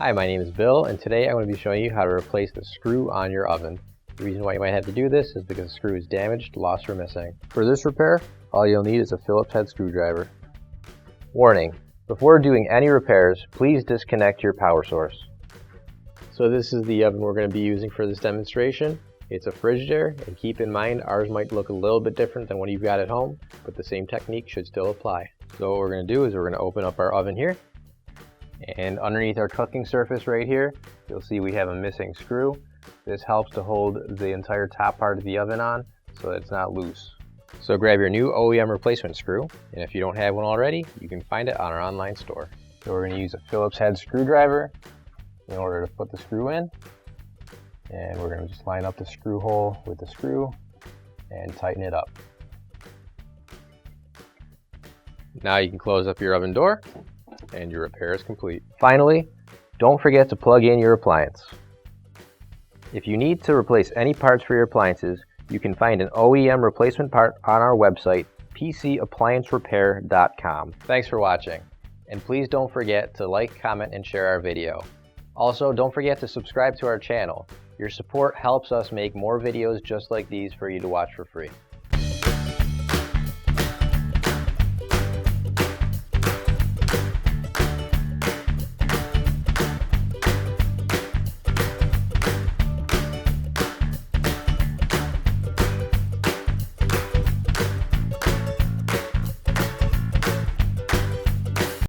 Hi, my name is Bill, and today I'm going to be showing you how to replace the screw on your oven. The reason why you might have to do this is because the screw is damaged, lost, or missing. For this repair, all you'll need is a Phillips head screwdriver. Warning: before doing any repairs, please disconnect your power source. So this is the oven we're going to be using for this demonstration. It's a Frigidaire, and keep in mind ours might look a little bit different than what you've got at home, but the same technique should still apply. So what we're going to do is we're going to open up our oven here. And underneath our cooking surface right here, you'll see we have a missing screw. This helps to hold the entire top part of the oven on so that it's not loose. So grab your new OEM replacement screw, and if you don't have one already, you can find it on our online store. So we're going to use a Phillips head screwdriver in order to put the screw in. And we're going to just line up the screw hole with the screw and tighten it up. Now you can close up your oven door and your repair is complete. Finally, don't forget to plug in your appliance. If you need to replace any parts for your appliances, you can find an OEM replacement part on our website, PCApplianceRepair.com. Thanks for watching, and please don't forget to like, comment, and share our video. Also, don't forget to subscribe to our channel. Your support helps us make more videos just like these for you to watch for free.